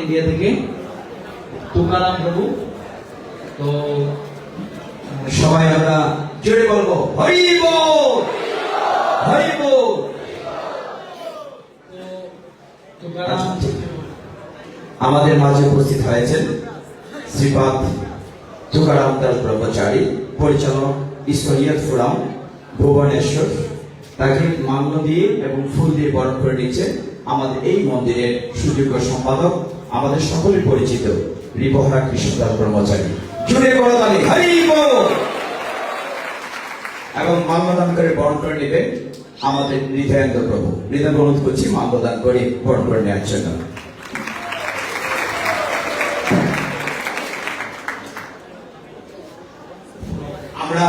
India থেকে তুকারাম প্রভু। তো সবাই আমরা জোরে বলবো হরি বল হরি বল। তুকারাম আমাদের মাঝে উপস্থিত হয়েছেন শ্রীপাদ তুকারাম দাস ব্রহ্মচারী, পরিচালক ঈশ্বরিয়ত ফোরাম ভুবনেশ্বর। তাকে মাল্য দিয়ে এবং ফুল দিয়ে বরণ করে নিচ্ছে আমাদের এই মন্দিরের সুযোগ্য সম্পাদক, আমাদের সকলের পরিচিত রিপহরা কৃষ্ণদাস ব্রহ্মচারী। জুড়ে বড় তালি হরি বল। এবং মাল্যদান করে বরণ করে নেবেন আমাদের হৃদয়ানন্দ প্রভু। হৃদয় অনুরোধ করছি মাল্যদান করে বরণ করে নেওয়ার জন্য। আমরা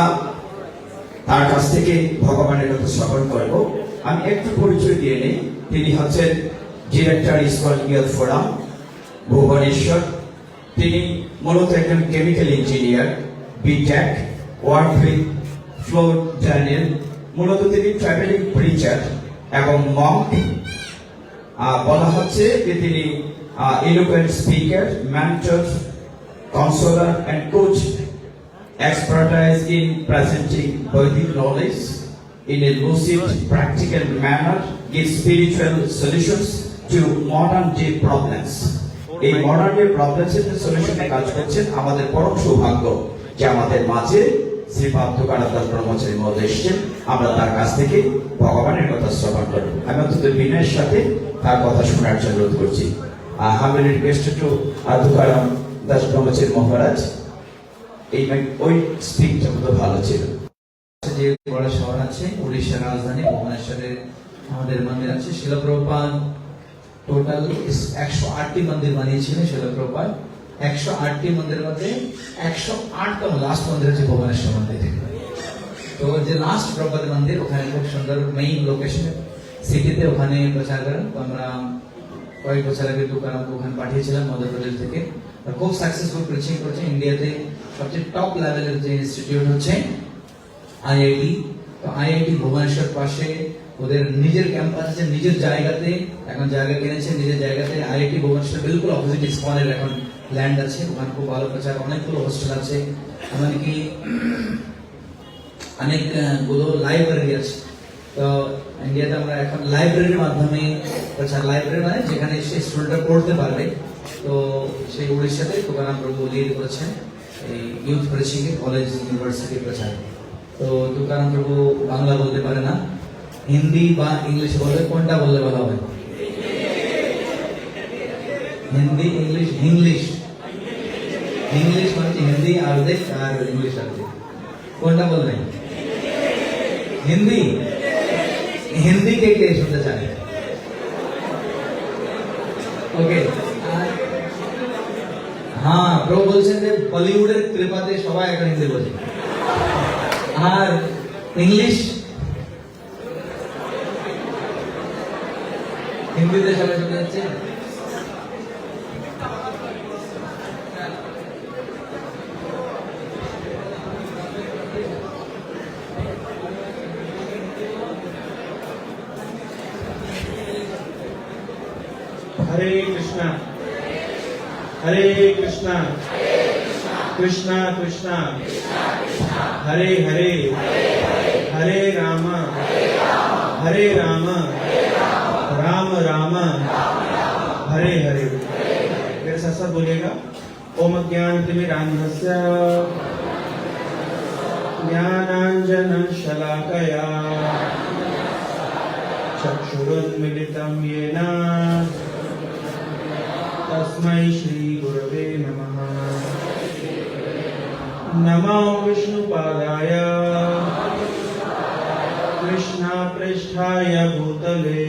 তার কাছ থেকে ভগবানের কথা শ্রবণ করব। আমি একটু পরিচয় দিয়ে নেই। তিনি হচ্ছেন ডিরেক্টর ঈশ্বরিয়ত ফোরাম ভুবনেশ্বর। তিনি মূলত একজন chemical engineer, B Tech, work with Fluor Daniel. মূলত তিনি ট্রাভেলিং প্রিচার এবং মঙ্ক। বলা হচ্ছে যে তিনি eloquent speaker, mentor, councillor and coach, expertise in presenting Vedic knowledge in a lucid, practical manner, give spiritual solutions to modern day problems. এই modern day problems এর সলিউশনে কাজ করছেন। আমাদের পরম সৌভাগ্য যে আমাদের মাঝে শ্রীপাদ তুকারাম দাস ব্রহ্মচারী মহোদয় এসেছেন। আমরা তার কাছ থেকে ভগবানের কথা শ্রবণ করব। আমি অত্যন্ত বিনয়ের সাথে তার কথা শোনার জন্য অনুরোধ করছি। আমি রিকোয়েস্ট টু তুকারাম দাস ব্রহ্মচারী মহারাজ, ওই স্পিকটা খুব ভালো ছিল। যে বড় শহর আছে উড়িষ্যার রাজধানী ভুবনেশ্বরে আমাদের মন্দির আছে। শিলা প্রভুপাদ টোটাল 108টি মন্দির বানিয়েছিলেন শিলা প্রভুপাদ। 108টি মন্দিরের মধ্যে 108তম লাস্ট মন্দির হচ্ছে ভুবনেশ্বর মন্দির। তো যে লাস্ট প্রভুপাদ মন্দির ওখানে খুব সুন্দর মেইন লোকেশন সিটিতে, ওখানে প্রচার করেন। আমরা কয়েক বছর আগে তুকারামকে ওখানে পাঠিয়েছিলাম মধ্যপ্রদেশ থেকে। খুব সাকসেসফুল প্রিচিং করছে। ইন্ডিয়াতে সবচেয়ে টপ লেভেলের যে ইনস্টিটিউট হচ্ছে আইআইটি। তো আইআইটি ভুবনেশ্বর পাশে ওদের নিজের ক্যাম্পাস আছে, নিজের জায়গাতে এখন জায়গা কিনেছে, নিজের জায়গাতে। আইআইটি ভুবনেশ্বর বিলকুল অপোজিট ইসকনের এখন ল্যান্ড আছে। ওখানে খুব ভালো প্রচার, অনেকগুলো হোস্টেল আছে, এমনকি অনেকগুলো লাইব্রেরি আছে। তো ইন্ডিয়াতে আমরা এখন লাইব্রেরির মাধ্যমে প্রচার, লাইব্রেরি মানে যেখানে সেই স্টুডেন্টরা পড়তে পারবে। তো সেই উড়িষ্যাতে তুকারাম প্রভু লিড করেছেন এই ইউথ প্রিচিং এ, কলেজ ইউনিভার্সিটি প্রচার। তো তুকারাম প্রভু বাংলা বলতে পারে না, হিন্দি বা ইংলিশ বললে কোনটা বললে ভালো হবে? হিন্দি, ইংলিশ? ইংলিশ ইংলিশ মানে হিন্দি অর্ধেক আর ইংলিশ অর্ধেক। কোনটা বললেন? হিন্দি। হিন্দি কে কে শুনতে চান? ওকে। হ্যাঁ, প্রভু বলছেন যে বলিউডের কৃপাতে সবাই এখন হিন্দি বলছে। আর ইংলিশ? হিন্দিতে সবাই শুনতে যাচ্ছে। हरे कृष्णा हरे कृष्णा कृष्णा कृष्णा हरे हरे हरे राम राम राम हरे हरे। मेरे साथ साथ बोलिएगा। ओम ज्ञानतिमिरान्धस्य ज्ञानाञ्जनशलाकया चक्षुरुन्मिलितं येन तस्मै श्री गुरवे नमः। नमो विष्णुपादाय कृष्णपृष्ठाय भूतले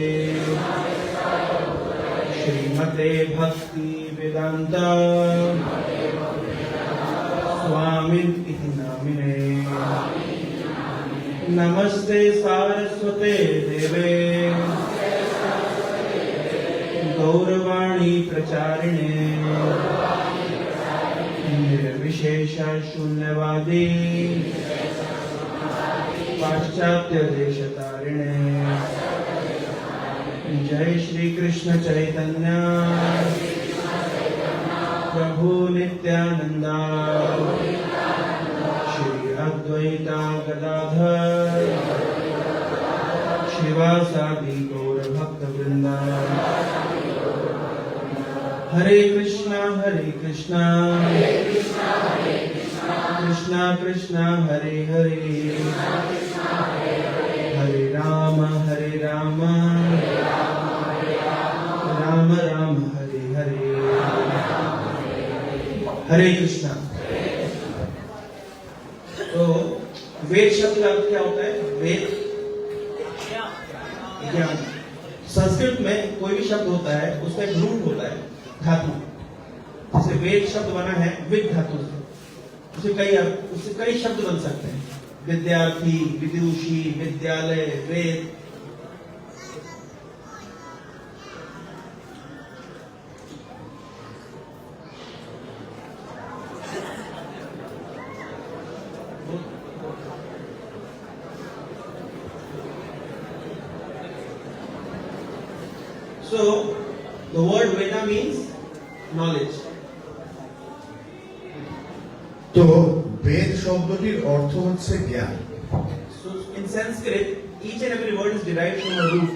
श्रीमते भक्ति वेदांत स्वामिनिति नामिने। नमस्ते सारस्वते देवे गौरवाणी प्रचारिणे निर्विशेष शून्यवादी पाश्चात्य देशतारिणे। जय श्री कृष्ण चैतन्य प्रभु नित्यानंदा श्री अद्वैता गदाधर शिवासादि गौर भक्त वृंदा हरे कृष्णा कृष्णा कृष्णा हरे हरे हरे राम राम राम हरे हरे हरे कृष्णा। तो वेद शब्द का अर्थ क्या होता है? वेद ज्ञान। संस्कृत में कोई भी शब्द होता है उसका एक रूट होता है धातु। जैसे वेद शब्द बना है विद धातु से, उससे कई शब्द बन सकते हैं। विद्यार्थी, विदुषी, विद्यालय, वेद। So, the word Veda means knowledge. তো বেদ শব্দটির অর্থ হচ্ছে জ্ঞান। So, in Sanskrit, each and every word is derived from a root.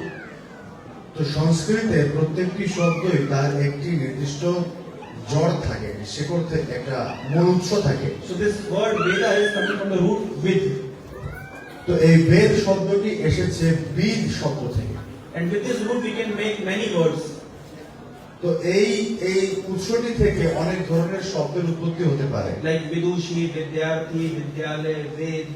তো সংস্কৃতে প্রত্যেকটি শব্দই তার একটি নির্দিষ্ট জড় থাকে, শেকড় থেকে একটা মূল উৎস থাকে। So, this word Veda is coming from the root vid. তো এই বেদ শব্দটি এসেছে বিদ শব্দ থেকে। And with this root we can make many words. তো এই উৎসটি থেকে অনেক ধরনের শব্দের উৎপত্তি হতে পারে। Like Vidushi, Vidyarthi, Vidyalaya, Ved.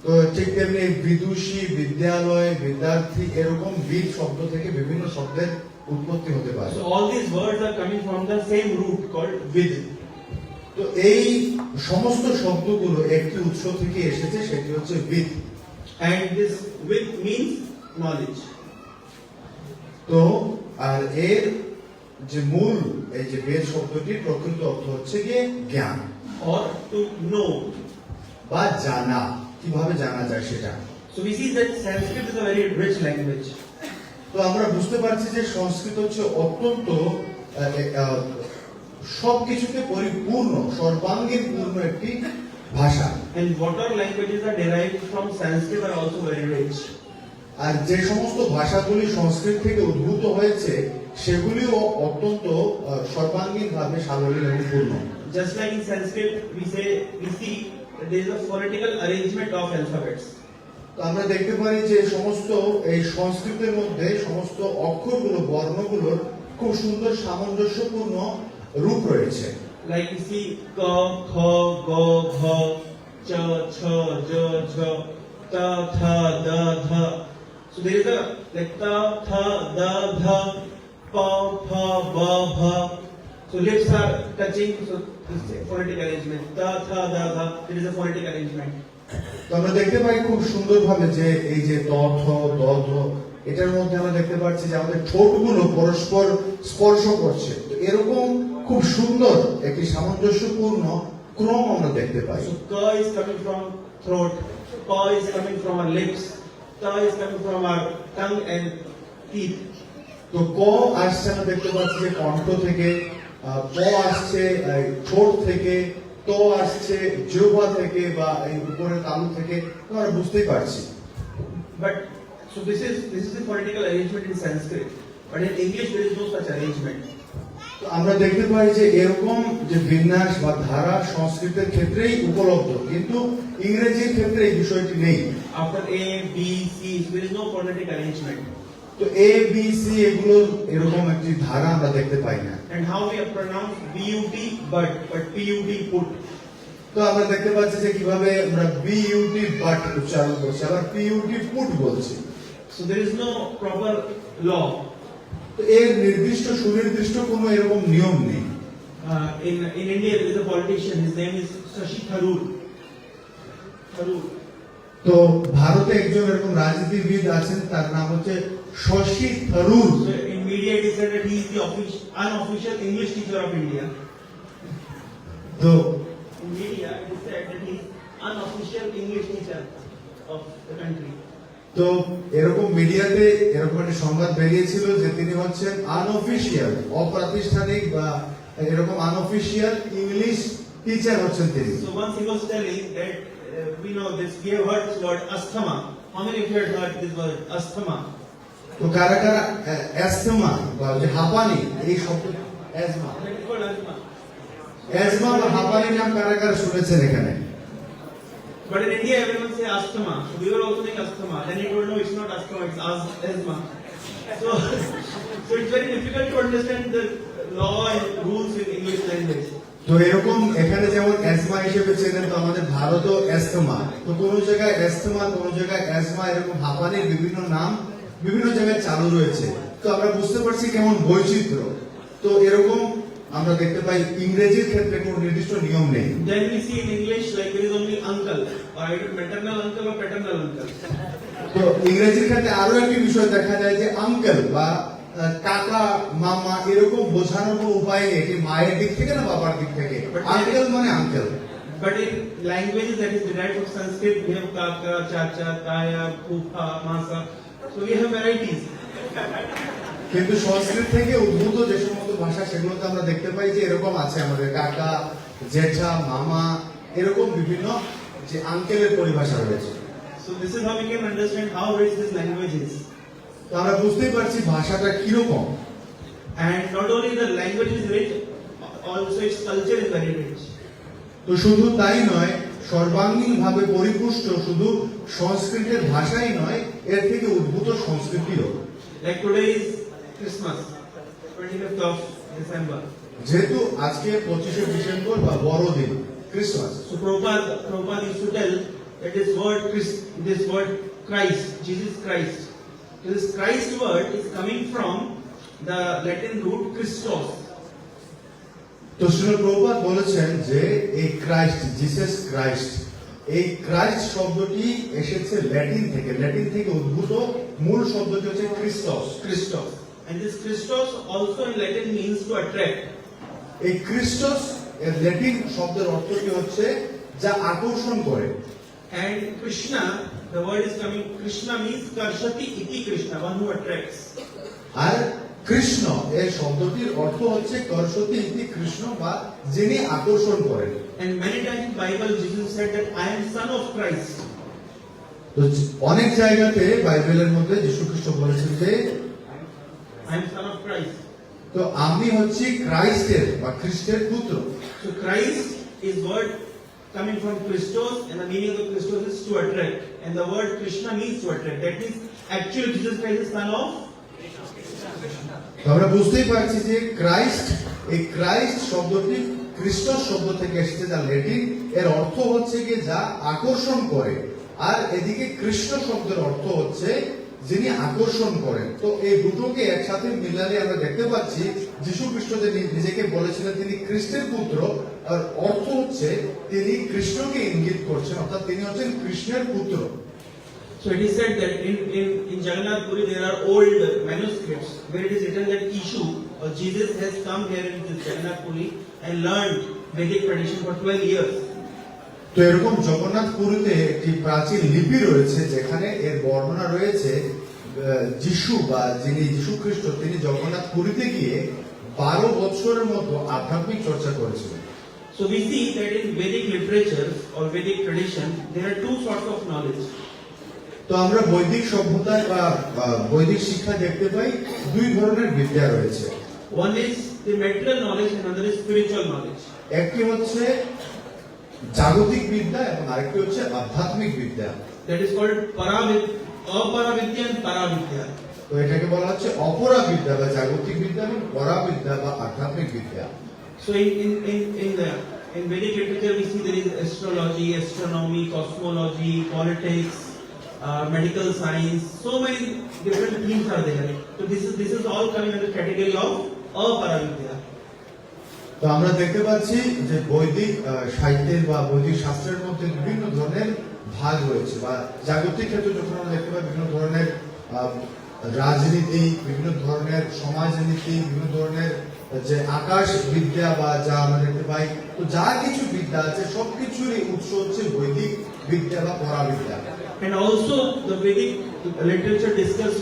তো ঠিক তেমনি বিদুষী, বিদ্যালয়, বিদ্যার্থী এরকম বিদ শব্দ থেকে বিভিন্ন শব্দের উৎপত্তি হতে পারে। So all these words are coming from the same root called Vid. তো এই সমস্ত শব্দগুলো একটি উৎস থেকে এসেছে, সেটি হচ্ছে বিদ। And this Vid means knowledge. তো আর এর যে মূল এই যে বেদ শব্দটির প্রকৃত অর্থ হচ্ছে গিয়ে জ্ঞান Or to know. বা জানা। কিভাবে জানা যায় সেটা। So we see that Sanskrit is a very rich language. তো আমরা বুঝতে পারছি যে সংস্কৃত হচ্ছে অত্যন্ত সবকিছুতে পরিপূর্ণ, সর্বাঙ্গীন পূর্ণ একটি ভাষা। And whatever languages are derived from Sanskrit are also very rich. আর যে সমস্ত ভাষাগুলি সংস্কৃত থেকে উদ্ভূত হয়েছে সেগুলিও অত্যন্ত সর্বাঙ্গীন ভাবে সাবলীল এবং পূর্ণ। Just like in Sanskrit, we see that there is a phonetical arrangement of alphabets. তো আমরা দেখতে পারি যে সমস্ত এই সংস্কৃতের মধ্যে সমস্ত অক্ষরগুলো, বর্ণগুলোর খুব সুন্দর সামঞ্জস্যপূর্ণ রূপ রয়েছে। Like you see ka, kha, ga, gha, cha, cha, ja, jha, ta, tha, da, dha. So there is a like ta, tha, da, dha, pa, pha, ba, bha. So lips are touching. So this is a phonetic arrangement. Ta, tha, da, dha. There is a phonetic arrangement. তো আমরা দেখতে পাই খুব সুন্দরভাবে যে এই যে ত, থ, দ, ধ, এটার মধ্যে আমরা দেখতে পাচ্ছি যে আমাদের ঠোঁটগুলো পরস্পর স্পর্শ করছে। তো এরকম খুব সুন্দর একটি সামঞ্জস্যপূর্ণ ক্রম আমরা দেখতে পাই। So ka is coming from throat, pa is coming from our lips, ta is coming from our tongue and teeth. তো ক আসছে আমরা দেখতে পাচ্ছি যে কণ্ঠ থেকে, প আসছে ঠোঁট থেকে, ত আসছে জিহ্বা থেকে বা এই উপরের তালু থেকে। আমরা বুঝতেই পারছি। But so this is the phonetical arrangement in Sanskrit. But in English there is no such arrangement. তো আমরা দেখতে পাই যে এরকম যে বিন্যাস বা ধারা সংস্কৃতের ক্ষেত্রেই উপলব্ধ, কিন্তু ইংরেজির ক্ষেত্রে এই বিষয়টি নেই। After A, B, C, there is no phonetic arrangement. তো এ বি সি এগুলোর এরকম একটি ধারা আমরা দেখতে পাই না। And how we pronounce BUT but PUT put. তো আমরা দেখতে পাচ্ছি যে কিভাবে আমরা বিইউটি বাট উচ্চারণ করছি, আবার পিইউটি পুট বলছি। So there is no proper law. তো এর নির্দিষ্ট সুনির্দিষ্ট কোনো এরকম নিয়ম নেই। In India there is a politician. His name is Shashi Tharoor. তো ভারতে একজন এরকম রাজনীতিবিদ আছেন, তার নাম হচ্ছে Shashi Tharoor. So in media it is said that he is the unofficial English teacher of India. তো In media it is said that he is unofficial English teacher of the country. তো এরকম মিডিয়াতে এরকম একটা সংবাদ বেরিয়েছিল যে তিনি হচ্ছেন আনঅফিশিয়াল, অপ্রাতিষ্ঠানিক বা এরকম আনঅফিশিয়াল ইংলিশ টিচার হচ্ছেন তিনি। So once he was telling that we know this, we have heard this word asthma. How many of you have heard this word asthma? তো কারা কারা অ্যাজমা বা যে হাঁপানি এই শব্দ asthma It is called asthma. Asthma বা হাঁপানি নাম কারা কারা শুনেছেন এখানে? But in India, everyone say asthma. So we were also saying asthma. Then he told no, it's not asthma, it's asthma. So, so it's very difficult to understand the law and rules in English language. তো এরকম এখানে যেমন asthma হিসেবে চেনেন, তো আমাদের ভারতও অ্যাস্তমা, তো কোন জায়গায় অ্যাস্তমা, কোন জায়গায় অ্যাজমা, এরকম হাঁপানির বিভিন্ন নাম বিভিন্ন জায়গায় চালু রয়েছে। তো আমরা বুঝতে পারছি কেমন বৈচিত্র্য। তো এরকম আমরা দেখতে পাই ইংরেজির ক্ষেত্রে কোনো নির্দিষ্ট নিয়ম নেই। Then we see in English like there is only uncle, or either maternal uncle or paternal uncle. তো ইংরেজির ক্ষেত্রে আরো একটি বিষয় দেখা যায় যে আঙ্কেল বা কাকা মামা এরকম বোঝানোর কোনো উপায় নেই, এটি মায়ের দিক থেকে না বাবার দিক থেকে, আঙ্কেল মানে uncle. But in languages that is derived from Sanskrit, we have kaka, chacha, taya, phupa, masa. So we have varieties. কিন্তু সংস্কৃত থেকে উদ্ভূত যে সমস্ত ভাষা সেগুলোতে আমরা দেখতে পাই যে এরকম আছে আমাদের কাকা, জেঠা, মামা, এরকম বিভিন্ন যে আঙ্কেলের পরিভাষা রয়েছে। So this is how we can understand how rich this language is. তো আমরা বুঝতেই পারছি ভাষাটা কিরকম। And not only the language is rich, also its culture is very rich. তো শুধু তাই নয়, সর্বাঙ্গীন ভাবে পরিপুষ্ট শুধু সংস্কৃতের ভাষাই নয়, এর থেকে উদ্ভূত সংস্কৃতিও। Like today is Christmas, 25th of December. যেহেতু আজকে 25শে ডিসেম্বর বা বড়দিন, Christmas. So Prabhupada used to tell that this word Christ, Jesus Christ. So this Christ word is coming from the Latin root Christos. তো শ্রীল প্রভুপাদ বলেছেন যে এই Christ, Jesus Christ, এই Christ শব্দটি এসেছে ল্যাটিন থেকে উদ্ভূত। মূল শব্দটি হচ্ছে ক্রিস্টস। Christos. And this Christos also in Latin means to attract. এই ক্রিস্টস এর ল্যাটিন শব্দের অর্থটি হচ্ছে যা আকর্ষণ করে। And Krishna, the word is coming, Krishna means Karshati iti Krishna, one who attracts. আর কৃষ্ণ এই শব্দটির অর্থ হচ্ছে করসতি ইতি কৃষ্ণ, বা যিনি আকর্ষণ করেন। And many times in Bible Jesus said that I am son of Christ. তো অনেক জায়গাতে বাইবেলের মধ্যে যীশু খ্রিস্ট বলেছেন যে I am son of Christ. তো আমি হচ্ছি ক্রাইস্টের বা খ্রিস্টের পুত্র। So Christ is word coming from Christos, and the meaning of Christos is to attract. And the word Krishna means to attract. That means actually Jesus Christ is son of. তো আমরা বুঝতেই পারছি যে ক্রাইস্ট, এই Christ শব্দটি খ্রিস্টস শব্দ থেকে এসেছে, যা ল্যাটিন, এর অর্থ হচ্ছে কি যা আকর্ষণ করে। আর এদিকে কৃষ্ণ শব্দের অর্থ হচ্ছে যিনি আকর্ষণ করেন। তো এই দুটোকে একসাথে মিলালে আমরা দেখতে পাচ্ছি যীশু খ্রিস্ট যে নিজেকে বলেছিলেন তিনি খ্রিস্টের পুত্র, আর অর্থ হচ্ছে তিনি কৃষ্ণকে ইঙ্গিত করছেন, অর্থাৎ তিনি হচ্ছেন কৃষ্ণের পুত্র। So it is said that in Jagannath Puri there are old manuscripts where it is written that Ishu or Jesus has come here in this Jagannath Puri and learned Vedic tradition for 12 years. তো এরকম জগন্নাথ পুরীতে একটি প্রাচীন লিপি রয়েছে যেখানে এর বর্ণনা রয়েছে যিশু বা যিনি যীশু খ্রিস্ট তিনি জগন্নাথ পুরীতে গিয়ে 12 বছরের মতো আধ্যাত্মিক চর্চা করেছিলেন। So we see that in Vedic literature or Vedic tradition there are two sorts of knowledge. তো আমরা বৈদিক সভ্যতায় বা বৈদিক শিক্ষা দেখতে পাই দুই ধরনের বিদ্যা রয়েছে। One is the material knowledge and another is spiritual knowledge. একটি হচ্ছে জাগতিক বিদ্যা এবং আরেকটি হচ্ছে আধ্যাত্মিক বিদ্যা। That is called aparavidya and paravidya. তো এটাকে বলা হচ্ছে অপরা বিদ্যা বা জাগতিক বিদ্যা এবং পরাবিদ্যা বা আধ্যাত্মিক বিদ্যা। So in Vedic literature we see there is astrology, astronomy, cosmology, politics, medical science. So many different themes are there. So this is all coming under the category of aparavidya. তো আমরা দেখতে পাচ্ছি যে বৈদিক সাহিত্যের বা বৈদিক শাস্ত্রের মধ্যে বিভিন্ন ধরনের ভাগ রয়েছে, বা জাগতিক ক্ষেত্রে যখন আমরা দেখতে পাই বিভিন্ন ধরনের রাজনীতি, বিভিন্ন ধরনের সমাজনীতি, বিভিন্ন ধরনের যে আকাশ বিদ্যা বা যা আমরা দেখতে পাই, তো যা কিছু বিদ্যা আছে সবকিছুরই উৎস হচ্ছে বৈদিক বিদ্যা বা পরাবিদ্যা। And also the Vedic literature discusses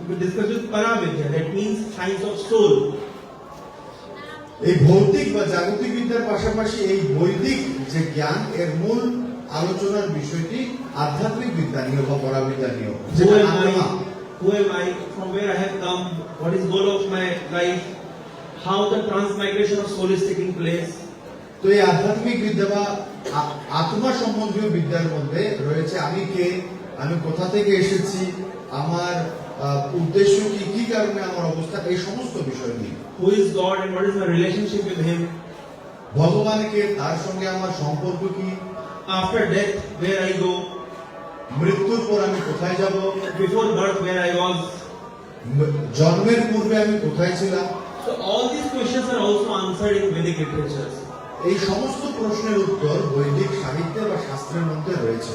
with paravidya, that means science of soul. এই ভৌতিক বা জাগতিক বিদ্যার পাশাপাশি এই বৈদিক যে জ্ঞান এর মূল আলোচনার বিষয়টি আধ্যাত্মিক বিদ্যা নিয়ে বা পরাবিদ্যা নিয়ে, যেটা আত্মা। Who am I? From where I have come? What is goal of my life? How the transmigration of soul is taking place? তো এই আধ্যাত্মিক বিদ্যা বা আত্মা সম্বন্ধীয় বিদ্যার মধ্যে রয়েছে আমি কে, আমি কোথা থেকে এসেছি, আমার উদ্দেশ্য কি, কি কারণে আমার অবস্থা, এই সমস্ত বিষয় নিয়ে। Who is God and what is my relationship with Him? ভগবানকে, তার সঙ্গে আমার সম্পর্ক কি, After death, where I go? মৃত্যুর পর আমি কোথায় যাব, Before birth, where I was? জন্মের পূর্বে আমি কোথায় ছিলাম। So all these questions are also answered in Vedic literatures. এই সমস্ত প্রশ্নের উত্তর বৈদিক সাহিত্যে বা শাস্ত্রের মধ্যে রয়েছে।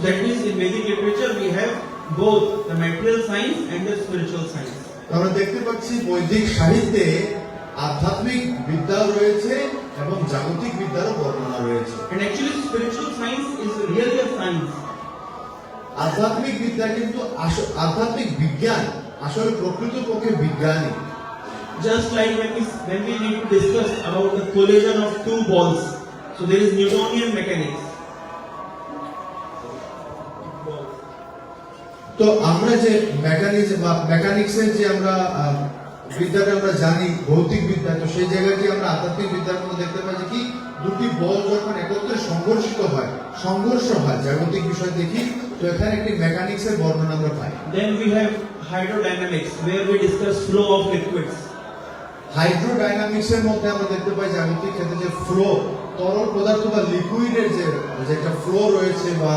That means in Vedic literature we have both the material science and the spiritual science. আমরা দেখতে পাচ্ছি বৈদিক সাহিত্যে আধ্যাত্মিক বিদ্যাও রয়েছে এবং জাগতিক বিদ্যারও বর্ণনা রয়েছে। And actually spiritual science is really a science. আধ্যাত্মিক বিদ্যা কিন্তু আধ্যাত্মিক বিজ্ঞান আসলে প্রকৃতপক্ষে বিজ্ঞানই। Just like when we need to discuss about the collision of two balls. So there is Newtonian mechanics. তো আমরা যে মেকানিজম বা মেকানিক্সের যে আমরা বিদ্যাটা আমরা জানি ভৌতিক বিদ্যা, তো সেই জায়গাটি আমরা আধ্যাত্মিক বিদ্যার মধ্যে দেখতে পাই যে কি দুটি বল যখন একত্রে সংঘর্ষ হয় জাগতিক বিষয় দেখি, তো এখানে একটি মেকানিক্সের বর্ণনা আমরা পাই। Then we have hydrodynamics where we discuss flow of liquids. হাইড্রোডাইনামিক্সের মধ্যে আমরা দেখতে পাই জাগতিক ক্ষেত্রে যে ফ্লো, তরল পদার্থ বা লিকুইডের যে একটা ফ্লো রয়েছে বা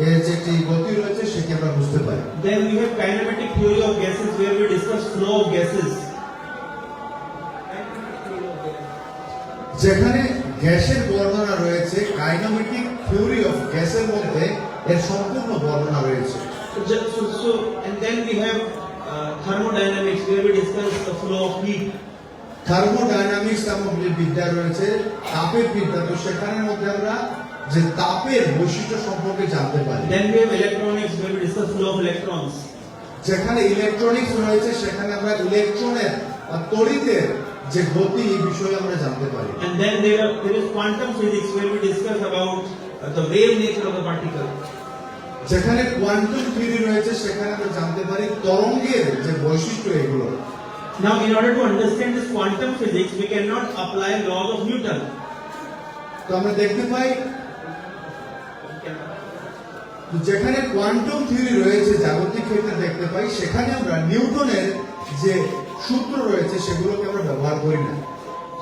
এর যে একটি গতি রয়েছে সেটি আমরা বুঝতে পারি। Then we have kinematic theory of gases where we discuss flow of gases. যেখানে গ্যাসের বর্ণনা রয়েছে, কাইনেমেটিক থিওরি অফ গ্যাসের মধ্যে এর সম্পূর্ণ বর্ণনা রয়েছে। And then we have thermodynamics where we discuss the flow of heat. Thermodynamics নামক যে বিদ্যা রয়েছে, তাপের বিদ্যা, তো সেখানের মধ্যে আমরা যে তাপের বৈশিষ্ট্য সম্পর্কে জানতে পারি। Then we have electronics where we discuss flow of electrons. যেখানে ইলেকট্রনিক্স রয়েছে সেখানে আমরা ইলেকট্রনের বা তড়িতের যে গতি এই বিষয়ে আমরা জানতে পারি। And then there is quantum physics where we discuss about the wave nature of the particle. যেখানে কোয়ান্টাম থিওরি রয়েছে সেখানে আমরা জানতে পারি তরঙ্গের যে বৈশিষ্ট্য এগুলো। Now, in order to understand this quantum physics, we cannot apply laws of Newton. তো আমরা দেখতে পাই যেখানে কোয়ান্টাম থিওরি রয়েছে জাগতিক ক্ষেত্রে দেখতে পাই, সেখানে আমরা নিউটনের যে সূত্র রয়েছে সেগুলোকে আমরা ব্যবহার করি না।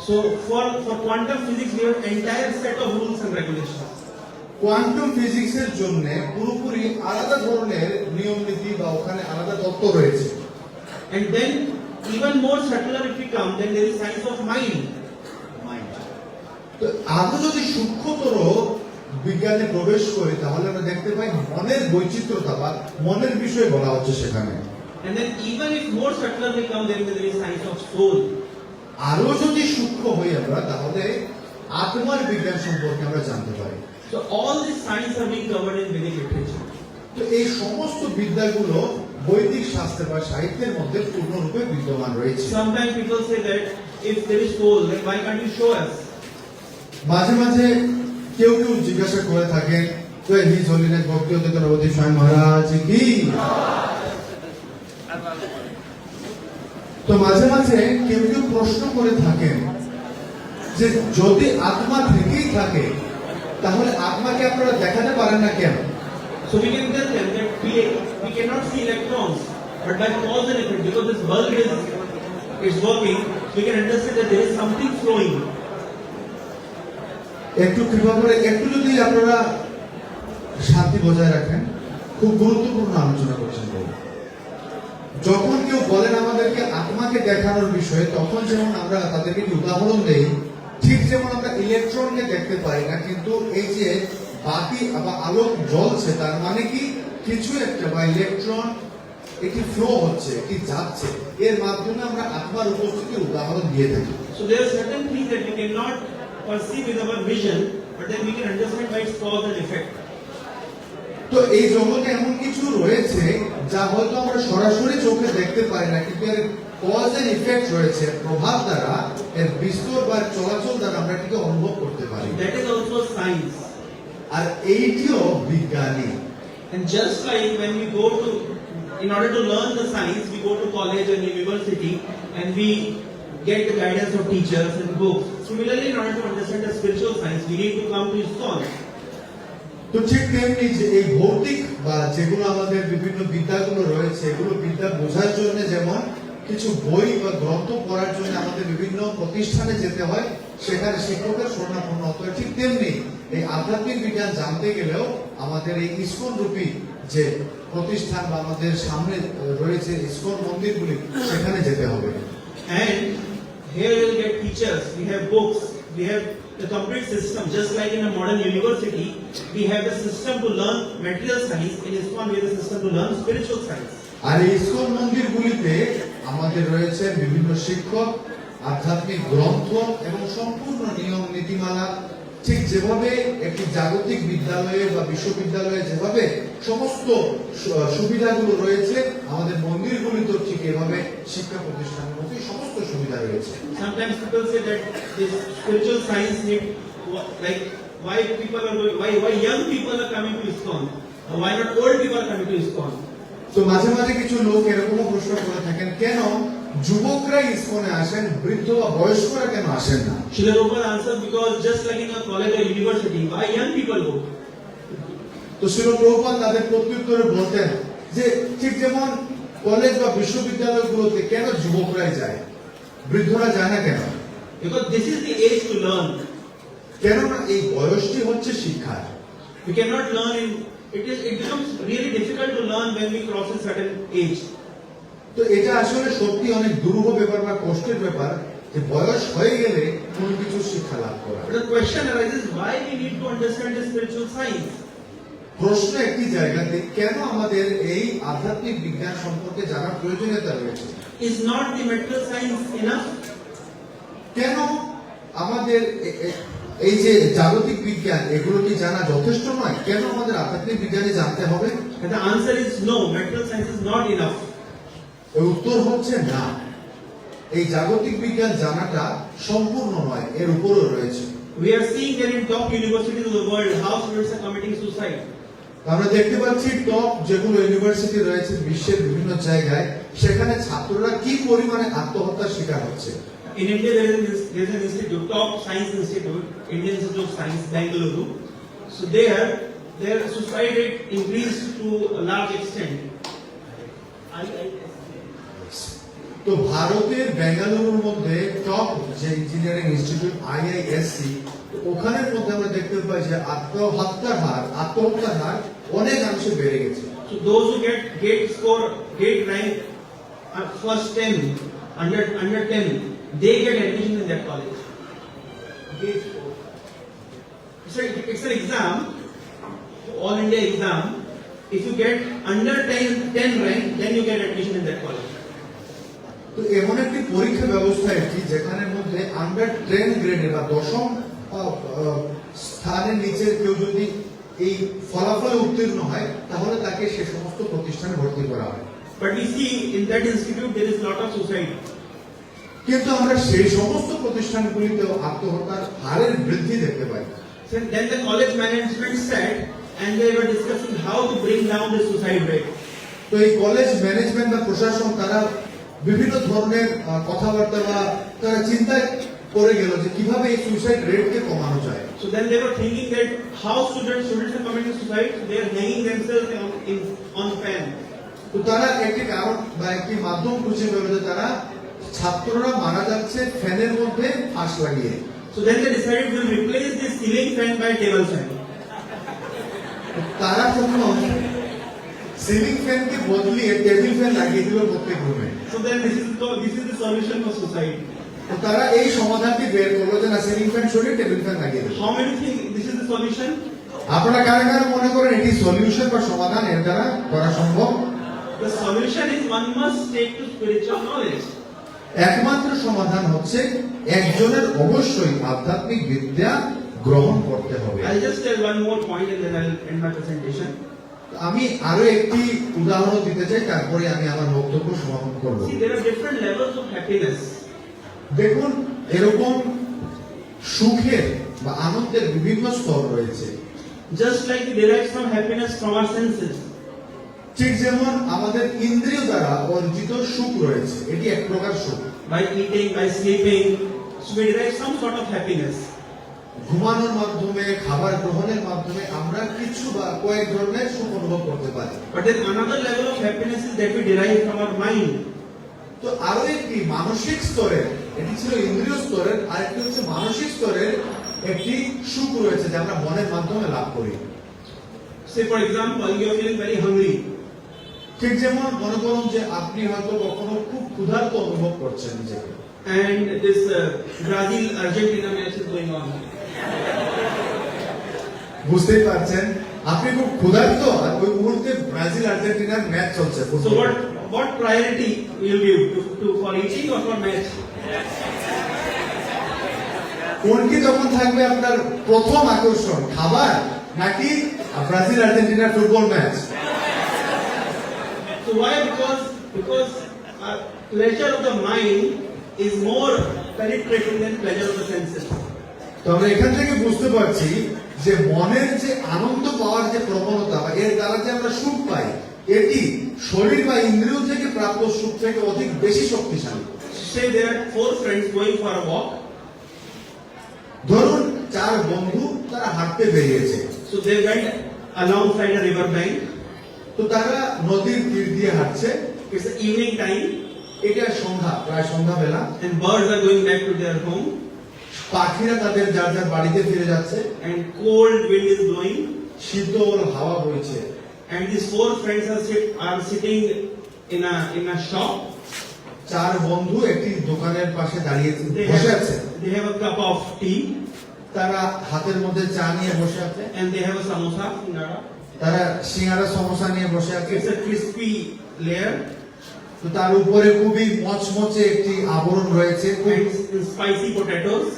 So, for quantum physics, we have entire set of rules and regulations. Quantum ফিজিক্সের জন্য পুরোপুরি আলাদা ধরনের নিয়ম নীতি বা ওখানে আলাদা তত্ত্ব রয়েছে। And then, even more subtler if we come, then there is science of mind. তো আরো যদি সূক্ষ্মতর বিজ্ঞানে প্রবেশ করি তাহলে আমরা দেখতে পাই মনের বৈচিত্র্যতা বা মনের বিষয়ে বলা হচ্ছে সেখানে। And then, even if more subtler we come, then there is science of soul. আরো যদি সূক্ষ্ম হই আমরা তাহলে আত্মার বিজ্ঞান সম্পর্কে আমরা জানতে পারি। So, all these science are being covered in Vedic literature. তো এই সমস্ত বিদ্যাগুলো বৈদিক শাস্ত্র বা সাহিত্যের মধ্যে পূর্ণরূপে বিদ্যমান রয়েছে। Sometimes people say that if there is soul, then why can't you show us? মাঝে মাঝে কেউ জিজ্ঞাসা করে থাকেন, তো হিজ হোলিনেস ভক্তিবেদান্ত নবদ্বীপ স্বামী মহারাজ কি। তো মাঝে মাঝে কেউ প্রশ্ন করে থাকেন যে যদি আত্মা থেকেই থাকে তাহলে আত্মাকে আপনারা দেখাতে পারেন না কেন? So we can tell them that we cannot see electrons, but by cause and effect, because this bulb is working, we can understand that there is something flowing. একটু কৃপা করে একটু যদি আপনারা শান্তি বজায় রাখেন, খুব গুরুত্বপূর্ণ আলোচনা করছেন। যখন কেউ বলেন আমাদেরকে আত্মাকে দেখানোর বিষয়ে, তখন যেমন আমরা তাদেরকে উদাহরণ দেই, ঠিক যেমন আমরা ইলেকট্রনকে দেখতে পারি না, কিন্তু এই যে বাতি বা আলোক জ্বলছে তার মানে কি কিছু একটা বা ইলেকট্রন একটি ফ্লো হচ্ছে, একটি যাচ্ছে, এর মাধ্যমে আমরা আত্মার উপস্থিতির উদাহরণ দিয়ে থাকি। So there are certain things that we cannot perceive with our vision, but then we can understand by its cause and effect. তো এই জগতে এমন কিছু রয়েছে যা হয়তো আমরা সরাসরি চোখে দেখতে পাই না, কিন্তু এর কজ এন্ড ইফেক্ট রয়েছে, প্রভাব দ্বারা এর বিস্তর বা চলাচল দ্বারা আমরা এটাকে অনুভব করতে পারি। That is also science. আর এইটিও বিজ্ঞানী। And just like when we go to, in order to learn the science, we go to college and university and we get the guidance of teachers and books. Similarly, in order to understand the spiritual science, we need to come to ISKCON. তো ঠিক তেমনি যে এই ভৌতিক বা যেগুলো আমাদের বিভিন্ন বিদ্যাগুলো রয়েছে, এগুলো বিদ্যা বোঝার জন্য যেমন কিছু বই বা গ্রন্থ পড়ার জন্য আমাদের বিভিন্ন প্রতিষ্ঠানে যেতে হয়, সেখানে শিক্ষকের শরণাপন্ন হতে হয়, ঠিক তেমনি এই আধ্যাত্মিক বিজ্ঞান জানতে গেলেও আমাদের এই ইসকন রূপী যে প্রতিষ্ঠান বা আমাদের সামনে রয়েছে ইসকন মন্দিরগুলি, সেখানে যেতে হবে। And here we will get teachers, we have books, we have the complete system. Just like in a modern university, we have the system to learn material science. In ISKCON, we have the system to learn spiritual science. আর এই ISKCON মন্দিরগুলিতে আমাদের রয়েছে বিভিন্ন শিক্ষক, আধ্যাত্মিক গ্রন্থ এবং সম্পূর্ণ নিয়ম নীতিমালা। ঠিক যেভাবে একটি জাগতিক বিদ্যালয়ে বা বিশ্ববিদ্যালয়ে যেভাবে সমস্ত সুবিধাগুলো রয়েছে, আমাদের মন্দিরগুলিতেও ঠিক এভাবে শিক্ষা প্রতিষ্ঠানের মধ্যে সমস্ত সুবিধা রয়েছে। Sometimes people say that this spiritual science need, like, why people are going, why young people are coming to ISKCON? Why not old people are coming to ISKCON? তো মাঝে মাঝে কিছু লোক এরকমও প্রশ্ন করে থাকেন, কেন যুবকরা ইসকনে আসেন, বৃদ্ধ বা বয়স্করা কেন আসেন না? Srila Prabhupada answered, because just like in a college or university, why young people go? তো শ্রীল প্রভুপাদ তাদের প্রত্যুত্তরে বলতেন যে ঠিক যেমন কলেজ বা বিশ্ববিদ্যালয়গুলোতে কেন যুবকরাই যায়, বৃদ্ধরা যায় না কেন? Because this is the age to learn. কেননা এই বয়সটি হচ্ছে শিক্ষার। We cannot learn in, it becomes really difficult to learn when we cross a certain age. তো এটা আসলে সত্যি অনেক দুরূহ ব্যাপার বা কষ্টের ব্যাপার যে বয়স হয়ে গেলে কোনো কিছু শিক্ষা লাভ করা। But the question arises, why we need to understand the spiritual science? প্রশ্ন একটি জায়গাতে, কেন আমাদের এই আধ্যাত্মিক বিজ্ঞান সম্পর্কে জানার প্রয়োজনীয়তা রয়েছে? Is not the material science enough? কেন আমাদের এই যে জাগতিক বিজ্ঞান এগুলো কি জানা যথেষ্ট নয়? কেন আমাদের আধ্যাত্মিক বিজ্ঞানে জানতে হবে? And the answer is no, material science is not enough. এর উত্তর হচ্ছে না, এই জাগতিক বিজ্ঞান জানাটা সম্পূর্ণ নয়, এর উপরও রয়েছে। We are seeing that in top universities of the world, how students are committing suicide. আমরা দেখতে পাচ্ছি টপ যেগুলো ইউনিভার্সিটি রয়েছে বিশ্বের বিভিন্ন জায়গায়, সেখানে ছাত্ররা কি পরিমাণে আত্মহত্যার শিকার হচ্ছে। In India, there is an institute, top science institute, Indian Institute of Science, Bangalore. So there, their suicide rate increased to a large extent. তো ভারতের বেঙ্গালুরুর মধ্যে টপ যে ইঞ্জিনিয়ারিং ইনস্টিটিউট IISc, ওখানের মধ্যে আমরা দেখতে পাই যে আত্মহত্যার হার অনেকাংশে বেড়ে গেছে। So those who get gate rank first 10, under 10, they get admission in that college. So it's an exam, all India exam. If you get under 10 rank, then you get admission in that college. তো এমন একটি পরীক্ষা ব্যবস্থা এটি যেখানের মধ্যে under 10 গ্রেডে বা দশম স্থানের নিচে কেউ যদি এই ফলাফলে উত্তীর্ণ হয়, তাহলে তাকে সে সমস্ত প্রতিষ্ঠানে ভর্তি করা হয়। But we see in that institute there is lot of suicide. কিন্তু আমরা সেই সমস্ত প্রতিষ্ঠানগুলিতেও আত্মহত্যার হারের বৃদ্ধি দেখতে পাই। So then the college management sat and they were discussing how to bring down the suicide rate. তো এই কলেজ ম্যানেজমেন্ট বা প্রশাসন তারা বিভিন্ন ধরনের কথাবার্তা বা তারা চিন্তায় পড়ে গেল যে কিভাবে এই সুইসাইড রেটকে কমানো যায়। So then they were thinking that how students are committing suicide, they are hanging themselves on fan. তো তারা একটি কারণ বা একটি মাধ্যম খুঁজে পেল যে তারা ছাত্ররা মারা যাচ্ছে ফ্যানের মধ্যে ফাঁস লাগিয়ে। So then they decided to replace the ceiling fan by table fan. তারা তখন সিলিং ফ্যানকে বদলিয়ে টেবিল ফ্যান লাগিয়ে দিল প্রত্যেক রুমে। So then this is the solution for suicide. তো তারা এই সমাধানটি বের করলো যে না, সিলিং ফ্যান সরিয়ে টেবিল ফ্যান লাগিয়ে দিল। How many think this is the solution? আপনারা কারা কারা মনে করেন এটি সলিউশন বা সমাধান এর দ্বারা করা সম্ভব? The solution is one must take to spiritual knowledge. একমাত্র সমাধান হচ্ছে একজনের অবশ্যই আধ্যাত্মিক বিদ্যা গ্রহণ করতে হবে। I'll just tell one more point and then I'll end my presentation. আমি আরো একটি উদাহরণ দিতে চাই, তারপরে আমি আমার বক্তব্য সমাপন করব। See, there are different levels of happiness. দেখুন, এরকম সুখের বা আনন্দের বিভিন্ন স্তর রয়েছে। Just like we derive some happiness from our senses. ঠিক যেমন আমাদের ইন্দ্রিয় দ্বারা অর্জিত সুখ রয়েছে, এটি এক প্রকার সুখ। By eating, by sleeping, so we derive some sort of happiness. ঘুমানোর মাধ্যমে, খাবার গ্রহণের মাধ্যমে আমরা কিছু বা কয়েক ধরনের সুখ অনুভব করতে পারি। But then another level of happiness is that we derive from our mind. তো আরো একটি মানসিক স্তরের, এটি ছিল ইন্দ্রিয় স্তরের, আর একটি হচ্ছে মানসিক স্তরের একটি সুখ রয়েছে যা আমরা মনের মাধ্যমে লাভ করি। Say for example, you are feeling very hungry. ঠিক যেমন মনে করুন যে আপনি হয়তো কখনো খুব ক্ষুধার্ত অনুভব করছেন নিজেকে, And this Brazil-Argentina match is going on. বুঝতেই পারছেন আপনি খুব ক্ষুধার্ত, আর ওই মুহূর্তে ব্রাজিল আর্জেন্টিনার ম্যাচ চলছে। So what priority will you give to for eating or for match? কোনটি তখন থাকবে আপনার প্রথম আকর্ষণ, খাবার নাকি ব্রাজিল আর্জেন্টিনার football match? So why? Because pleasure of the mind is more penetrating than pleasure of the senses. তো আমরা এখান থেকে বুঝতে পারছি যে মনের যে আনন্দ পাওয়ার যে প্রবণতা বা এর দ্বারা যে আমরা সুখ পাই, এটি শরীর বা ইন্দ্রিয় থেকে প্রাপ্ত সুখ থেকে অধিক বেশি শক্তিশালী। Say there are 4 friends going for a walk. ধরুন 4 বন্ধু তারা হাঁটতে বেরিয়েছে, So they went alongside a river bank. তো তারা নদীর তীর দিয়ে হাঁটছে। It's the evening time, এটা সন্ধ্যা, প্রায় সন্ধ্যাবেলা। and birds are going back to their home, পাখিরা তাদের যার যার বাড়িতে ফিরে যাচ্ছে, and cold wind is blowing. শীতল হাওয়া বইছে। And these 4 friends are sitting in a shop. 4 বন্ধু একটি দোকানের পাশে দাঁড়িয়ে They বসে আছে। have a cup of tea, তারা হাতের মধ্যে চা নিয়ে বসে আছে, and they have a samosa. Singara. তারা সিঙ্গারা সমোসা নিয়ে বসে আছে। It's a crispy layer তো তার উপরে খুবই মচমচে একটি আবরণ রয়েছে, and spicy potatoes,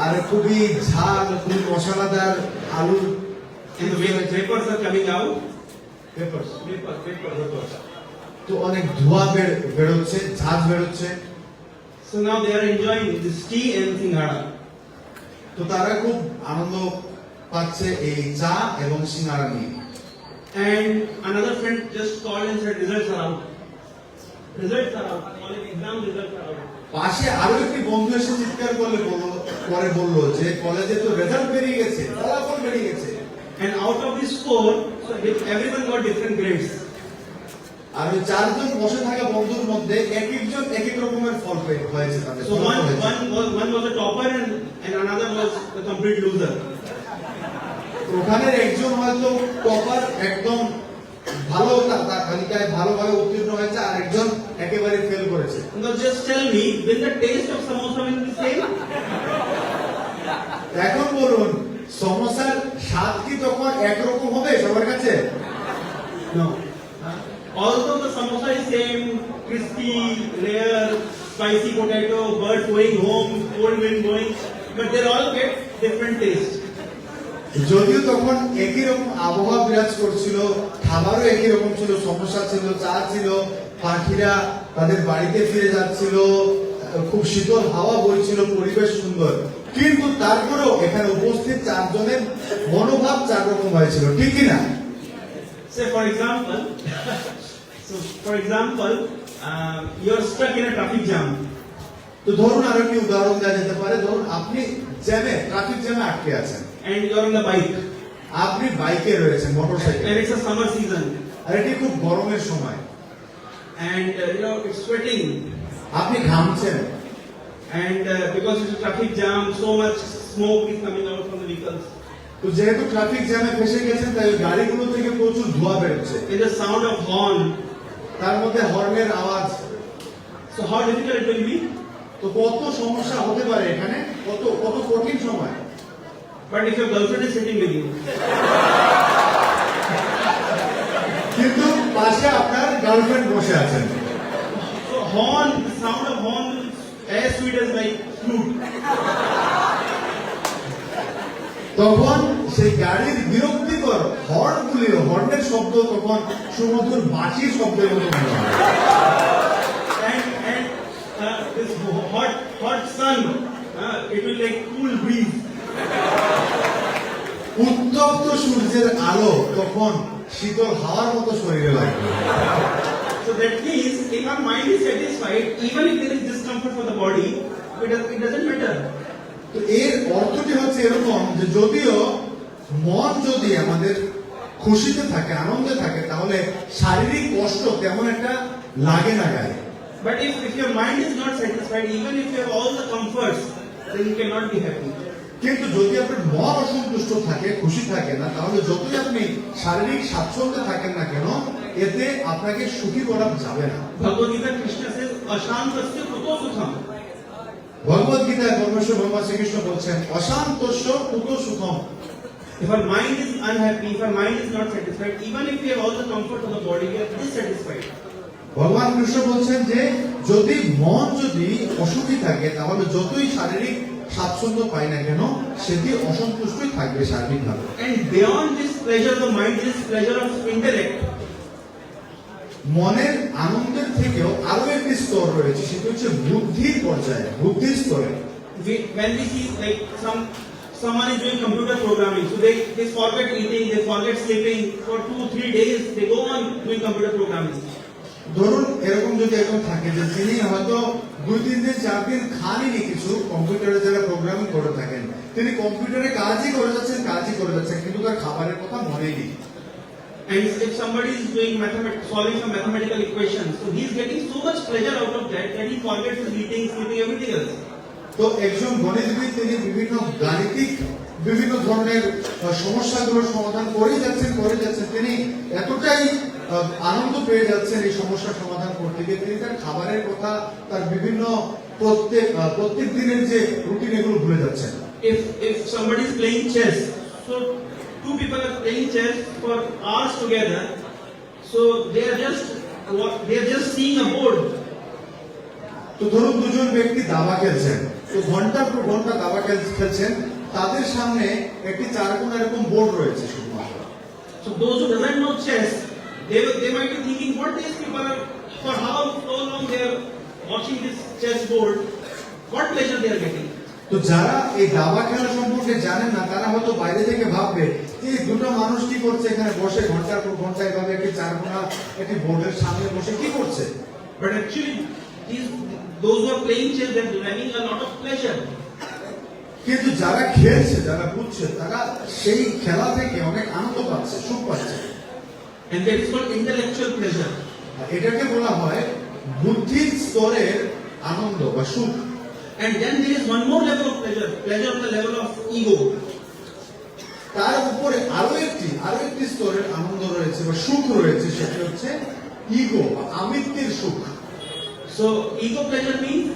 আর খুবই ঝাল, খুবই মশলাদার আলু। and the vapors are coming out. Peppers। Vapors. তো অনেক ধোঁয়া বেরোচ্ছে, ঝাঁজ বেরোচ্ছে। So now they are enjoying this tea and singara. তো তারা খুব আনন্দ পাচ্ছে এই চা এবং সিঙ্গারা নিয়ে। And another friend just called and said results are out. Results are out. College exam results are out. পাশে আরো একটি বন্ধু এসে চিৎকার করলে পরে বলল যে কলেজে তো রেজাল্ট বেরিয়ে গেছে, ফলাফল বেরিয়ে গেছে। And out of these 4, so everyone got different grades. আর ওই 4 জন বসে থাকা বন্ধুর মধ্যে এক একজন এক এক রকমের ফল হয়েছে তাদের। So one was a topper and another was the complete loser. ওখানে একজন হয়তো টপার, একদম ভালো, তার তালিকায় ভালোভাবে উত্তীর্ণ হয়েছে, আর একজন একেবারে ফেল করেছে। Now just tell me, will the taste of samosa will be same? এখন বলুন, সমোসার স্বাদ কি তখন একরকম হবে সবার কাছে? No. Although the samosa is same, crispy layer, spicy potato, bird going home, cold wind blowing, but they all get different taste. যদিও তখন একই রকম আবহাওয়া বিরাজ করছিল, খাবারও একই রকম ছিল, সমস্যা ছিল, চা ছিল, পাখিরা তাদের বাড়িতে ফিরে যাচ্ছিল, খুব শীতল হাওয়া বইছিল, পরিবেশ সুন্দর, কিন্তু তারপরেও এখানে উপস্থিত 4 জনের মনোভাব 4 রকম হয়েছিল, ঠিক কিনা? Say for example, you're stuck in a traffic jam. তো ধরুন আরো একটি উদাহরণ দেওয়া যেতে পারে, ধরুন আপনি ট্রাফিক জ্যামে আটকে আছেন, And you're on the bike, আপনি বাইকে রয়েছেন, motorcycle, and it's a summer season, আর এটি খুব গরমের সময়, and it's sweating, আপনি ঘামছেন, and because it's a traffic jam, so much smoke is coming out from the vehicles. তো যেহেতু ট্রাফিক জ্যামে ফেসে গেছেন, তাই ওই গাড়িগুলো থেকে প্রচুর ধোঁয়া বেরোচ্ছে, There's a sound of horn. তার মধ্যে হর্নের আওয়াজ। So how difficult it will be? তো কত সমস্যা হতে পারে এখানে, কত কত কঠিন সময়। But if your girlfriend is sitting with you, কিন্তু পাশে আপনার গার্লফ্রেন্ড বসে আছেন, so horn, the sound of horn is as sweet as like flute. তখন সেই গাড়ির বিরক্তিকর হর্নের শব্দ তখন সুমধুর বাঁশির শব্দের মতো মনে হয়। And this hot sun, it will like cool breeze. উত্তপ্ত সূর্যের আলো তখন শীতল হাওয়ার মতো শরীরে লাগবে। So that means if our mind is satisfied, even if there is discomfort for the body, it doesn't matter. তো এর অর্থটি হচ্ছে এরকম যে যদিও মন যদি আমাদের খুশিতে থাকে, আনন্দে থাকে, তাহলে শারীরিক কষ্ট তেমন একটা লাগে না গায়ে। But if your mind is not satisfied, even if you have all the comforts, then you cannot be happy. কিন্তু যদি আপনার মন অসন্তুষ্ট থাকে, খুশি থাকে না, তাহলে যতই আপনি শারীরিক স্বাচ্ছন্দ্যে থাকেন না কেন, এতে আপনাকে সুখী করা যাবে না। Bhagavad Gita Krishna says, "Ashantasya kuto sukham." ভগবদ গীতায় পরমেশ্বর ভগবান শ্রীকৃষ্ণ বলছেন, অশান্তস্য কুতো Sukham. If our mind is unhappy, if our mind is not satisfied, even if we have all the comfort of the body, we are dissatisfied. ভগবান কৃষ্ণ বলছেন যে যদি মন যদি অসুখী থাকে, তাহলে যতই শারীরিক স্বাচ্ছন্দ্য পায় না কেন, সেটি অসন্তুষ্টই থাকবে শারীরিকভাবে। And beyond this pleasure of the mind, this pleasure of intellect. মনের আনন্দের থেকেও আরো একটি স্তর রয়েছে, সেটি হচ্ছে বুদ্ধির পর্যায়ে, বুদ্ধির স্তরে। When we see like someone is doing computer programming, so they forget eating, they forget sleeping for 2-3 days, they go on doing computer programming. ধরুন এরকম যদি একজন থাকে যে তিনি হয়তো 2-3 দিন 4 দিন খাননি কিছু, কম্পিউটারে যারা প্রোগ্রামিং করে থাকেন, তিনি কম্পিউটারে কাজই করে যাচ্ছেন, কিন্তু তার খাবারের কথা মনেই নেই। And if somebody is doing solving some mathematical equations, so he is getting so much pleasure out of that he forgets his eating, sleeping, everything else. তো একজন গণিতবিদ তিনি বিভিন্ন গাণিতিক বিভিন্ন ধরনের সমস্যাগুলোর সমাধান করে যাচ্ছেন, তিনি এতটাই আনন্দ পেয়ে যাচ্ছেন এই সমস্যার সমাধান করতে গিয়ে, তিনি তার খাবারের কথা, তার বিভিন্ন প্রত্যেক দিনের যে রুটিন, এগুলো ভুলে যাচ্ছেন। If somebody is playing chess, so two people are playing chess for hours together, so they are just seeing a board. তো ধরুন দুজন ব্যক্তি দাবা খেলছেন, তো ঘন্টার পর ঘন্টা দাবা খেলছেন, তাদের সামনে একটি 4 কোণ এরকম বোর্ড রয়েছে শুধুমাত্র। So those who doesn't know chess, they might be thinking, what these people are, for how long they are watching this chess board, what pleasure they are getting. তো যারা এই দাবা খেলা সম্পর্কে জানেন না, তারা হয়তো বাইরে থেকে ভাববে যে দুটো মানুষ কি করছে এখানে বসে ঘন্টার পর ঘন্টা এভাবে একটি 4 কোণা একটি বোর্ডের সামনে বসে কি করছে। But actually, those who are playing chess, they are deriving a lot of pleasure. কিন্তু যারা খেলছে, যারা বুঝছে, তারা সেই খেলা থেকে অনেক আনন্দ পাচ্ছে, সুখ পাচ্ছে। And that is called intellectual pleasure. এটাকে বলা হয় বুদ্ধির স্তরের আনন্দ বা সুখ। And then there is one more level of pleasure on the level of ego. তার উপরে আরো একটি স্তরের আনন্দ রয়েছে বা সুখ রয়েছে, সেটা হচ্ছে ইগো বা আমিত্বের সুখ। So ego pleasure means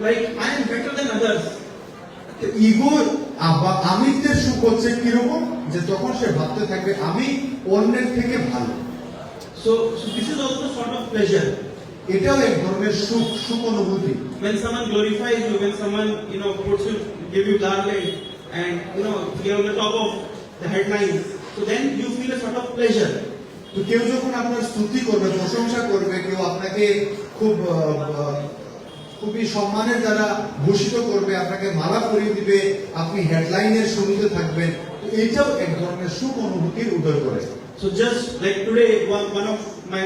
like I am better than others. Ego বা আমিত্বের সুখ হচ্ছে কিরকম, যে তখন সে ভাবতে থাকবে আমি অন্যের থেকে ভালো। So this is also sort of pleasure. এটাও এক ধরনের সুখ অনুভূতি। When someone glorifies you, when someone puts you, give you garland, and you're on the top of the headlines, so then you feel a sort of pleasure. তো কেউ যখন আপনার স্তুতি করবে, প্রশংসা করবে, কেউ আপনাকে খুবই সম্মানের দ্বারা ভূষিত করবে, আপনাকে মালা পরিয়ে দিবে, আপনি হেডলাইনের শুরুতে থাকবেন, তো এইটাও এক ধরনের সুখ অনুভূতির উদয় করে। So just like today, one of my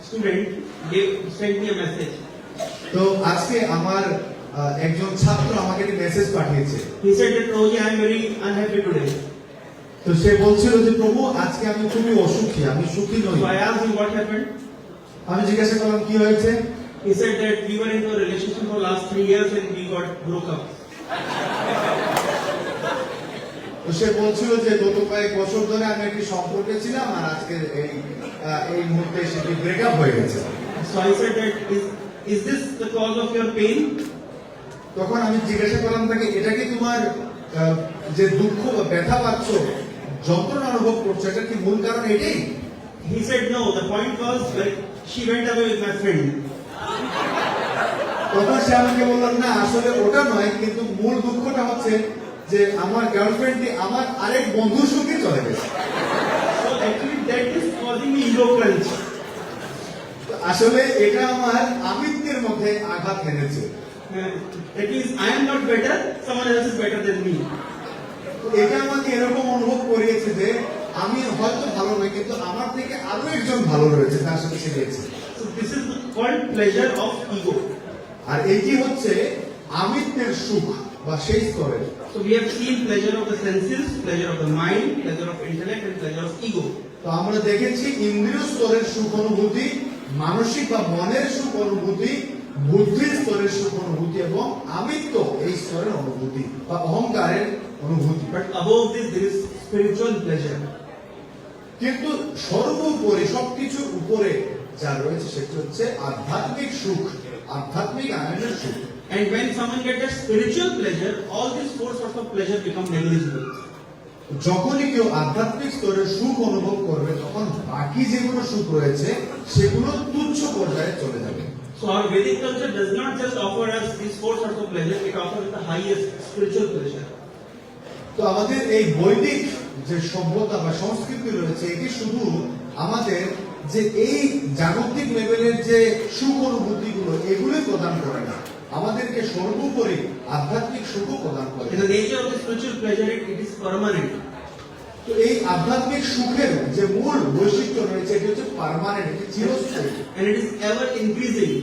students sent me a message. তো আজকে আমার একজন ছাত্র আমাকে একটি মেসেজ পাঠিয়েছে। He said that, "Roji, I am very unhappy today." তো সে বলছিল যে প্রভু আজকে আমি খুবই অসুখী, আমি সুখী নই। So I asked him what happened. আমি জিজ্ঞাসা করলাম কি হয়েছে। He said that we were into a relationship for last 3 years and we got broke up. তো সে বলছিল যে গত কয়েক বছর ধরে আমি একটি সম্পর্কে ছিলাম, আর আজকে এই মুহূর্তে সেটি ব্রেকআপ হয়ে গেছে। So I said that, is this the cause of your pain? তখন আমি জিজ্ঞাসা করলাম তাকে, এটা কি তোমার যে দুঃখ বা ব্যথা পাচ্ছ, যন্ত্রণা অনুভব করছো, এটা কি মূল কারণ এটাই? He said no, the point was like she went away with my friend. তখন সে আমাকে বলল না, আসলে ওটা নয়, কিন্তু মূল দুঃখটা হচ্ছে যে আমার গার্লফ্রেন্ডটি আমার আরেক বন্ধুর সঙ্গে চলে গেছে। So actually that is causing me ego crunch. তো আসলে এটা আমার আমিত্বের মধ্যে আঘাত এনেছে। At least I am not better, someone else is better than me. তো এটা আমাকে এরকম অনুভব করিয়েছে যে আমি হয়তো ভালো নই, কিন্তু আমার থেকে আরো একজন ভালো রয়েছে, তার সাথে সে গেছে। So this is called pleasure of ego. আর এটি হচ্ছে আমিত্বের সুখ বা সেই স্তরের। So we have seen pleasure of the senses, pleasure of the mind, pleasure of intellect, and pleasure of ego. তো আমরা দেখেছি ইন্দ্রিয় স্তরের সুখ অনুভূতি, মানসিক বা মনের সুখ অনুভূতি, বুদ্ধির স্তরের সুখ অনুভূতি এবং আমিত্ব এই স্তরের অনুভূতি বা অহংকারের অনুভূতি। But above this, there is spiritual pleasure. কিন্তু সর্বোপরি সবকিছুর উপরে যা রয়েছে সেটি হচ্ছে আধ্যাত্মিক সুখ, আধ্যাত্মিক আনন্দের সুখ। And when someone gets that spiritual pleasure, all these four sorts of pleasure become negligible. যখনই কেউ আধ্যাত্মিক স্তরে সুখ অনুভব করবে, তখন বাকি যেগুলো সুখ রয়েছে সেগুলো তুচ্ছ পর্যায়ে চলে যাবে। So our Vedic culture does not just offer us these four sorts of pleasure; it offers the highest spiritual pleasure. তো আমাদের এই বৈদিক যে সভ্যতা বা সংস্কৃতি রয়েছে, এটি শুধু আমাদের যে এই জাগতিক লেভেলের যে সুখ অনুভূতিগুলো এগুলোই প্রদান করে না, আমাদেরকে সর্বোপরি আধ্যাত্মিক সুখও প্রদান করে। In the nature of the spiritual pleasure, it is permanent. তো এই আধ্যাত্মিক সুখের যে মূল বৈশিষ্ট্য রয়েছে এটি হচ্ছে পার্মানেন্ট, এটি চিরস্থায়ী, And it is ever increasing.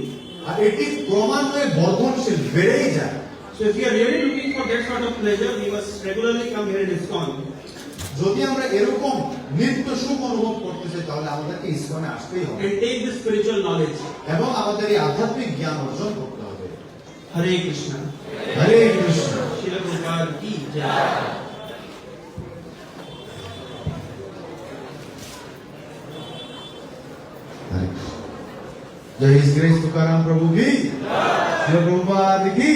আর এটি ক্রমান্বয়ে বর্ধনশীল, বেড়েই যায়। So if you are really looking for that sort of pleasure, we must regularly come here in ISKCON. যদি আমরা এরকম নিত্য সুখ অনুভব করতে চাই, তাহলে আমাদেরকে ইসকনে আসতেই হবে And take this spiritual knowledge. এবং আমাদের এই আধ্যাত্মিক জ্ঞান অর্জন করতে হবে। Hare Krishna. হরে কৃষ্ণ। Srila Prabhupada ki jai. जय हिज ग्रेस तुकाराम प्रभु की, जय प्रभुपाद की।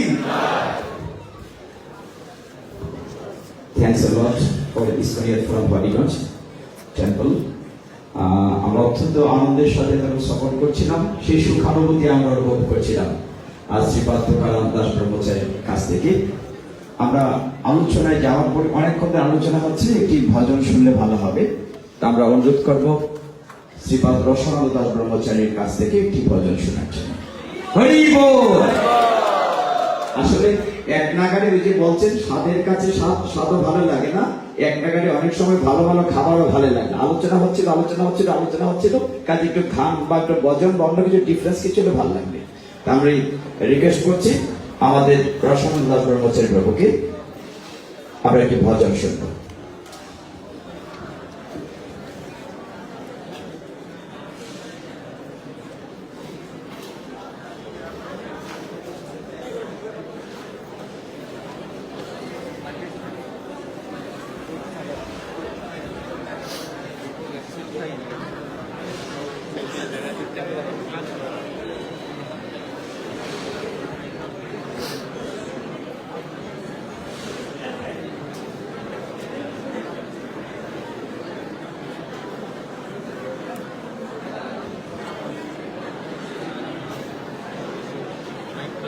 Thanks a lot for ISKCON from Bodiganj Temple. আমরা অত্যন্ত আনন্দের সাথে তাকে সফর করছিলাম, সেই সুখানুভূতি আমরা অনুভব করছিলাম আজ শ্রীপাদ তুকারাম দাস ব্রহ্মচারীর কাছ থেকে। আমরা আলোচনায় যাওয়ার পরে অনেকক্ষণ ধরে আলোচনা হচ্ছে, একটি ভজন শুনলে ভালো হবে। তা আমরা অনুরোধ করব শ্রীপাদ রসনানন্দ দাস ব্রহ্মচারীর কাছ থেকে একটি ভজন শোনার জন্য। হরি বল। আসলে এক নাগারে ওই যে বলছেন স্বাদের কাছে স্বাদও ভালো লাগে না, এক নাগারে অনেক সময় ভালো ভালো খাবারও ভালো লাগে না। আলোচনা হচ্ছিল কাজে একটু খান বা একটু ভজন বা অন্য কিছু ডিফারেন্স কিছু হলে ভালো লাগবে। তা আমরা রিকোয়েস্ট করছি আমাদের রসনানন্দ দাস ব্রহ্মচারী প্রভুকে আমরা একটি ভজন শুনবো।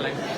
like